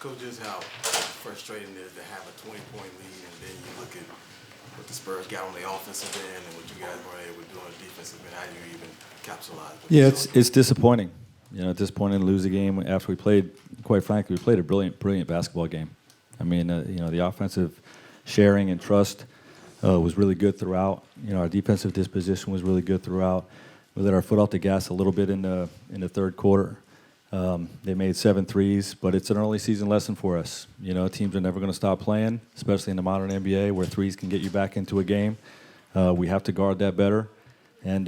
Coach, just how frustrating it is to have a 20-point lead, and then you look at what the Spurs got on the offensive end and what you guys were able to do on the defensive end. How do you even capitalize? Yeah, it's disappointing. Disappointing to lose a game after we played. Quite frankly, we played a brilliant basketball game. I mean, the offensive sharing and trust was really good throughout. Our defensive disposition was really good throughout. We let our foot off the gas a little bit in the third quarter. They made 7 threes, but it's an early season lesson for us. Teams are never going to stop playing, especially in the modern NBA where threes can get you back into a game. We have to guard that better, and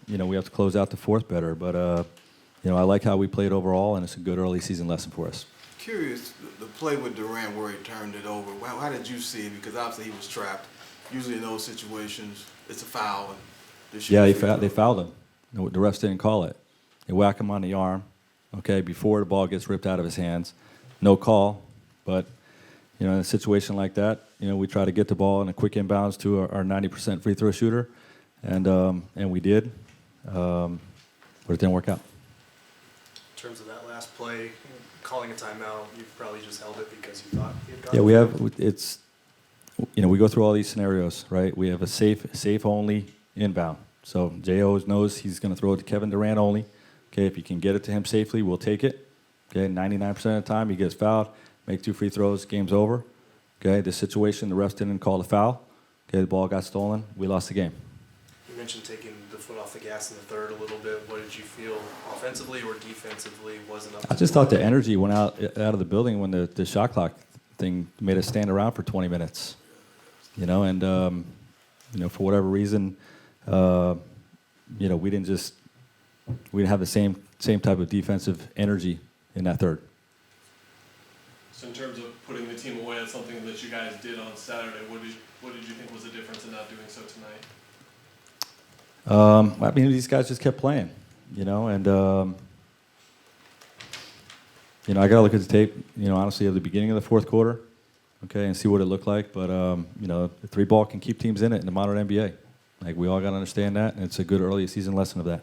we have to close out the fourth better. But I like how we played overall, and it's a good early season lesson for us. Curious, the play with Durant where he turned it over. How did you see it? Because obviously he was trapped. Usually in those situations, it's a foul. Yeah, they fouled him. The refs didn't call it. They whack him on the arm. Okay, before the ball gets ripped out of his hands. No call, but in a situation like that, we try to get the ball in a quick inbounds to our 90% free throw shooter, and we did, but it didn't work out. In terms of that last play, calling a timeout, you probably just held it because you thought you had got we go through all these scenarios, right? We have a safe only inbound. So J.O. knows he's going to throw it to Kevin Durant only. Okay, if you can get it to him safely, we'll take it. Okay, 99% of the time he gets fouled, make 2 free throws, game's over. Okay, this situation, the refs didn't call the foul. Okay, the ball got stolen, we lost the game. You mentioned taking the foot off the gas in the third a little bit. What did you feel offensively or defensively wasn't up? I just thought the energy went out of the building when the shot clock thing made us stand around for 20 minutes. And for whatever reason, we didn't have the same type of defensive energy in that third. So in terms of putting the team away, that's something that you guys did on Saturday. What did you think was the difference in not doing so tonight? These guys just kept playing, and I got to look at the tape, honestly, at the beginning of the fourth quarter, okay, and see what it looked like. But the 3-ball can keep teams in it in the modern NBA. Like, we all got to understand that, and it's a good early season lesson of that.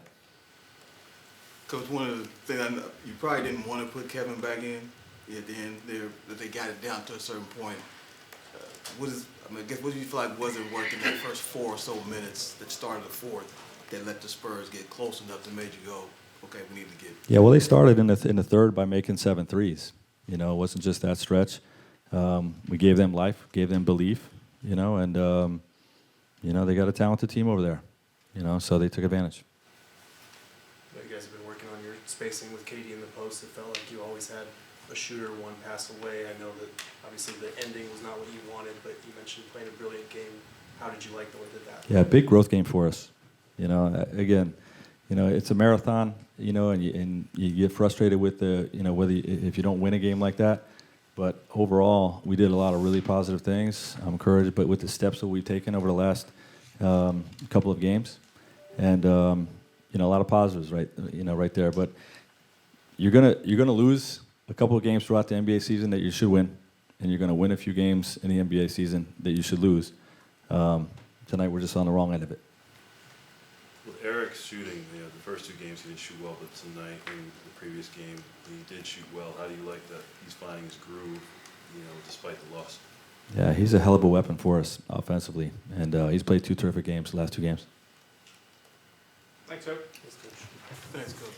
Coach, one of the things I know, you probably didn't want to put Kevin back in at the end there, that they got it down to a certain point. What do you feel like wasn't working that first 4 or so minutes that started the fourth that let the Spurs get close enough to make you go, okay, we need to get... Yeah, well, they started in the third by making 7 threes. It wasn't just that stretch. We gave them life, gave them belief, and they got a talented team over there, so they took advantage. You guys have been working on your spacing with KD in the post. It felt like you always had a shooter 1 pass away. I know that obviously the ending was not what you wanted, but you mentioned playing a brilliant game. How did you like the way that? Yeah, big growth game for us. Again, it's a marathon, and you get frustrated with if you don't win a game like that. But overall, we did a lot of really positive things. I'm encouraged, but with the steps that we've taken over the last couple of games, and a lot of positives, right there. But you're gonna lose a couple of games throughout the NBA season that you should win, and you're gonna win a few games in the NBA season that you should lose. Tonight we're just on the wrong end of it. With Eric's shooting, the first 2 games he didn't shoot well, but tonight in the previous game he did shoot well. How do you like that he's finding his groove, despite the loss? Yeah, he's a hell of a weapon for us offensively, and he's played 2 terrific games the last 2 games. Thanks, Coach. Thanks, Coach.